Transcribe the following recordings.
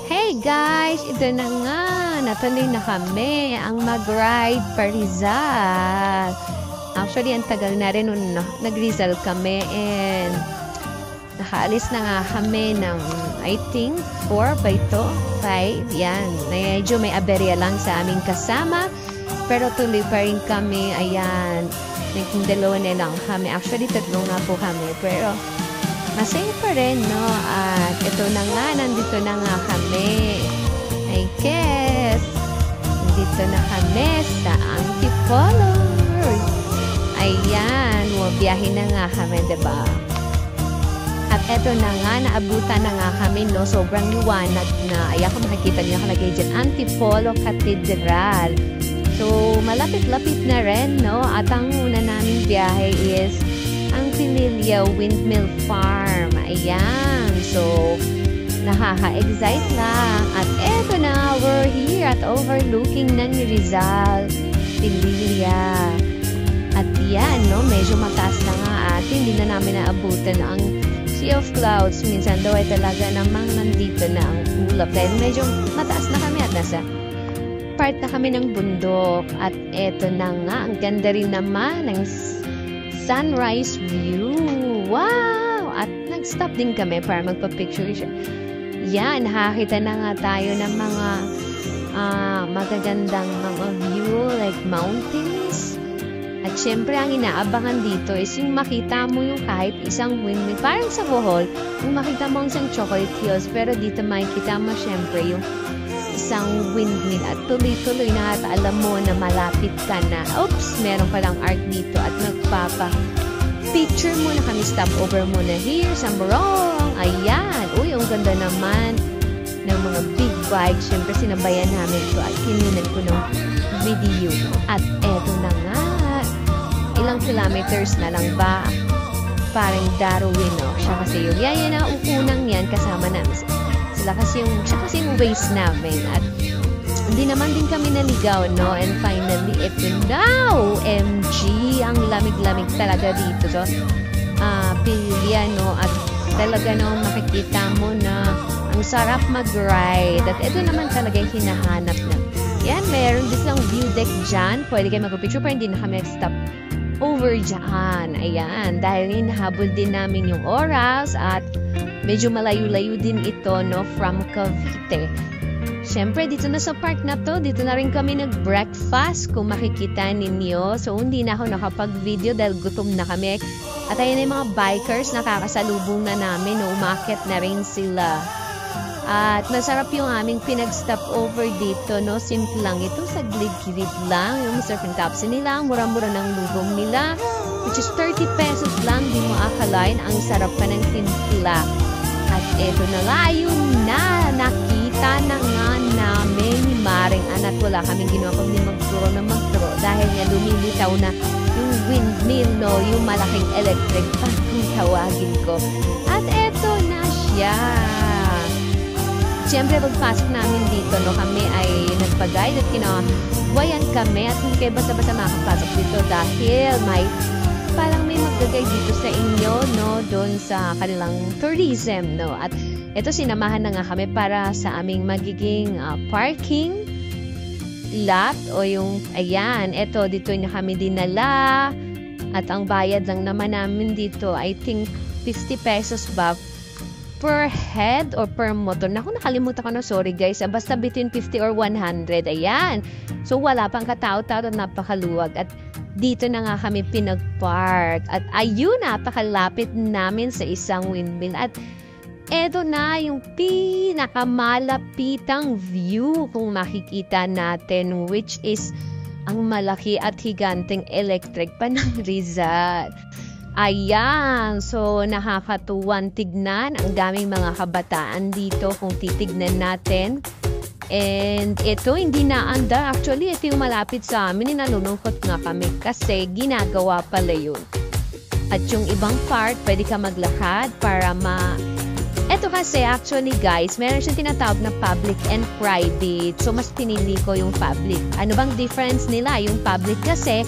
Hey guys! Ito na nga! Natuloy na kami ang mag-ride pa Rizal. Actually, ang tagal na rin nung nag-Rizal kami and nakaalis na nga kami ng I think 4 ba ito? 5? Yan. Medyo may aberya lang sa aming kasama pero tuloy pa rin kami. Ayan. Naging dalawa na lang kami. Actually, tatlo nga po kami pero masaya pa rin, no? At ito na nga, nandito na nga kami. I guess, nandito na kami sa Antipolo. Ayan, biyahe na nga kami, diba? At ito na nga, naabutan na nga kami, no? Sobrang liwanag na. Ayan, kung makikita niyo nakalagay dyan, Antipolo Cathedral. So, malapit-lapit na rin, no? At ang una naming biyahe is ang Pililla Windmill Farm. Ayan. So, nakaka-excite lang. At eto na, we're here at overlooking ng Rizal, Pililla. At yan, no, medyo mataas na nga at hindi na namin naabutan ang Sea of Clouds. Minsan daw ay talaga namang nandito na ang ulap. Dahil medyo mataas na kami at nasa part na kami ng bundok. At eto na nga, ang ganda rin naman ng sunrise view. Wow! At nag-stop din kami para magpa-picture siya. Yan, nakakita na nga tayo ng mga magagandang mga view like mountains. At syempre, ang inaabangan dito is yung makita mo yung kahit isang windmill. Parang sa Bohol, yung makita mo isang chocolate hills. Pero dito makikita mo syempre yung isang windmill at tuloy-tuloy na at alam mo na malapit ka na. Oops, meron palang arc dito at nagpapa-picture muna kami. Stop over muna here sa Morong. Ayan. Uy, ang ganda naman ng mga big bikes. Siyempre, sinabayan namin ito at kinunan ko ng video. At eto na nga. Ilang kilometers na lang ba? Parang Darwin, no? Siya kasi yung yan na ukunang yan kasama namin. Siya kasi yung waist namin at hindi naman din kami naligaw, no? And finally, ito now! OMG! Ang lamig-lamig talaga dito. So, Pililla, no? At talaga, no, makikita mo na ang sarap mag-ride. At ito naman talaga yung hinahanap na. Yan, meron din silang view deck dyan. Pwede kayo mag-picture pero hindi na kami nag-stop over dyan. Ayan, dahil hinahabol din namin yung oras at medyo malayo-layo din ito, no, from Cavite. Siyempre, dito na sa park na to, dito na rin kami nag-breakfast kung makikita ninyo. So, hindi na ako nakapag-video dahil gutom na kami. At ayan yung mga bikers, nakakasalubong na namin, no, umakyat na rin sila. At masarap yung aming pinag-stop over dito, no? Simple lang ito, sa gilid-gilid lang. Yung surfing tops nila, mura-mura ng lugong nila. Which is 30 pesos lang, di mo akalain. Ang sarap pa ng timpla. At eto na nga, yun na. Nakita na nga namin ni Maring Anat. Wala kaming ginawa kundi magturo na magturo. Dahil nga lumilitaw na yung windmill, no? Yung malaking electric fan kung tawagin ko. At eto na siya. Siyempre, pagpasok namin dito, no, kami ay nagpag-guide at kinawayan kami at hindi kayo basta-basta makapasok dito dahil parang may mag-guide dito sa inyo, no, doon sa kanilang tourism, no. At ito, sinamahan na nga kami para sa aming magiging parking lot o yung, ayan, ito, dito na kami dinala at ang bayad lang naman namin dito, I think 50 pesos ba per head or per motor. Naku, nakalimutan ko na. Sorry guys. Basta between 50 or 100. Ayan. So, wala pang katao-tao at napakaluwag. At dito na nga kami pinag-park. At ayun, napakalapit namin sa isang windmill. At eto na yung pinakamalapitang view kung makikita natin, which is ang malaki at higanteng electric pa ng Rizal. Ayan, so nakakatuwang tignan. Ang daming mga kabataan dito kung titignan natin. And ito, hindi na anda. Actually, ito yung malapit sa amin. Nalulungkot nga kami kasi ginagawa pala yun. At yung ibang part, pwede ka maglakad para Ito kasi, actually guys, meron siyang tinatawag na public and private. So, mas pinili ko yung public. Ano bang difference nila? Yung public kasi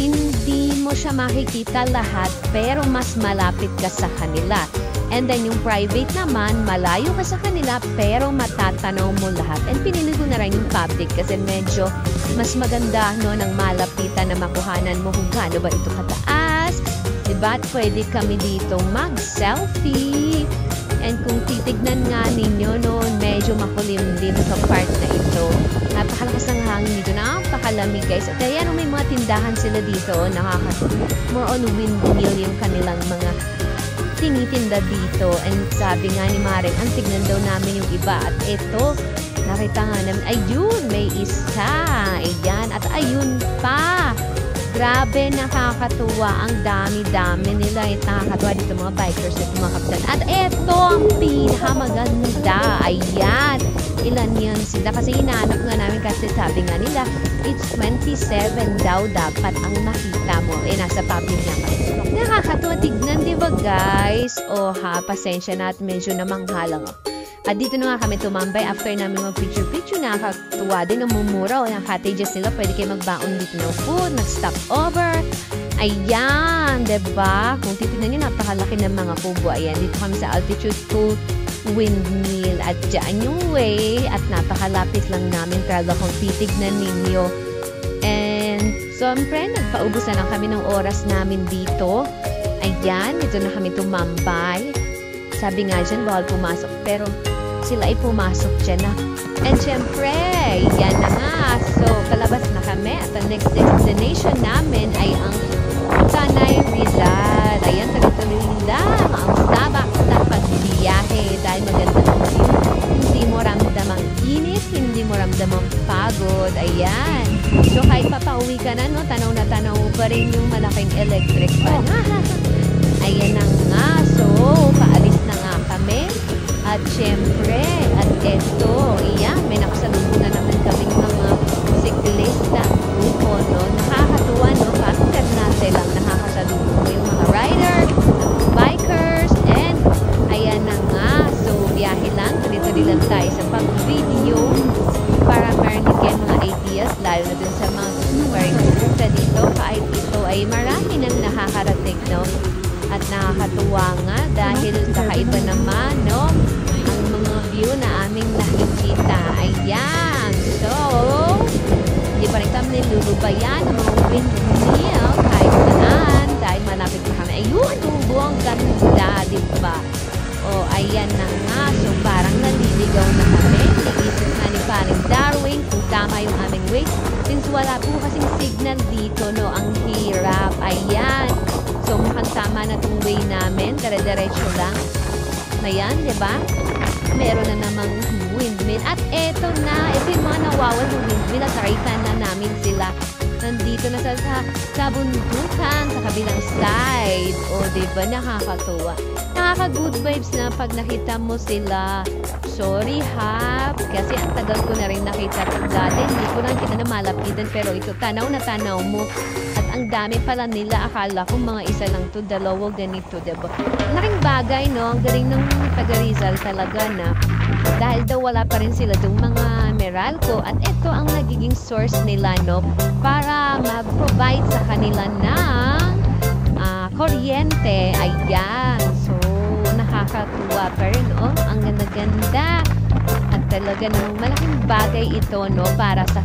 hindi mo siya makikita lahat pero mas malapit ka sa kanila. And then yung private naman, malayo ka sa kanila pero matatanaw mo lahat. And pinili ko na rin yung public kasi medyo mas maganda no ng malapitan na makuhanan mo kung gaano ba ito kataas. Diba? At pwede kami dito mag-selfie. And kung titignan nga ninyo no, medyo makulimlim sa part na ito. Napakalakas ng hangin dito. Napakalamig guys. At ayan, may mga tindahan sila dito. More on windmill yung kanilang mga tinitinda dito. And sabi nga ni Maren, ang tignan daw namin yung iba. At ito, nakita nga namin, ayun, may isa. Ayan, at ayun pa. Grabe, nakakatuwa. Ang dami-dami nila. Nakakatuwa dito mga bikers at mga kapitan. At ito ang pinakamaganda. Ayan. Ilan yan sila? Kasi hinahanap nga namin kasi sabi nga nila, it's 27 daw dapat ang makita mo. Nasa public niya. Nakakatuwa tignan, di ba guys? Pasensya na at medyo namanghalang ako. At dito na nga kami tumambay after namin mag-picture-picture. Nakakatuwa din, namumura. O yung cottages nila, pwede kayo magbaon dito ng food, mag-stop over. Ayan, diba? Kung titignan nyo, napakalaki ng mga kubo. Ayan, dito kami sa altitude 2 windmill. At dyan yung way. At napakalapit lang namin talaga kung titignan ninyo. And, siyempre, nagpaubos na lang kami ng oras namin dito. Ayan, dito na kami tumambay. Sabi nga dyan, bawal pumasok. Pero sila ay pumasok dyan na. And syempre, yan na nga. So, kalabas na kami. At ang next destination namin ay ang Tanay Rizal. Ayan, tuloy-tuloy lang ang sabak na pagbiyahe. Dahil maganda ang view. Hindi mo ramdamang init, hindi mo ramdamang pagod. Ayan. So, kahit papauwi ka na, no, tanaw na tanaw pa rin yung malaking electric fan. Ayan na nga. So, paalis na nga kami. At syempre, at eto, iyan, may nakasalubong na naman kami mga siklista grupo, no? Nakakatuwa, no? Parang natin lang nakakasalubong yung mga riders, bikers, and ayan na nga. So, biyahe lang. Tuloy-tuloy lang tayo sa pag-video para meron din kayo mga ideas, lalo na dun sa mga gusto dito. Kahit ito ay marami nang nakakarating, no? At nakakatuwa nga dahil kakaiba naman, no? Ang mga view na aming nakikita. Ayan. So, hindi pa rin kami nilulubayan ang mga windmill kahit saan. Dahil malapit na kami. Ayun, tubo ang ganda, diba? Ayan na nga. So, parang naliligaw na kami. Iisip nga ni paring Darwin kung tama yung aming way. Since wala po kasing signal dito, no? Ang hirap. Ayan. So, mukhang tama na itong way namin. Dire-diretso lang. Ayan, diba? Meron na namang windmill. At eto na. Ito yung mga nawawal ng windmill. At nakita na namin sila. Nandito na sa bundukan, sa kabilang side. Diba? Nakakatuwa. Nakaka-good vibes na pag nakita mo sila. Sorry, ha? Kasi ang tagal ko na rin nakita ito dati. Hindi ko lang kita na malapitan. Pero ito, tanaw na tanaw mo. At ang dami pala nila. Akala ko mga isa lang to, dalawa, ganito, diba? Laking bagay, no? Ang galing ng taga Rizal talaga na. Dahil daw wala pa rin sila itong mga Meralco. At ito ang nagiging source nila, no? Para mag-provide sa kanila ng kuryente. Ayan. So, nakakatuwa pa rin, oh. Ang ganda-ganda. At talaga namang malaking bagay ito, no? Para sa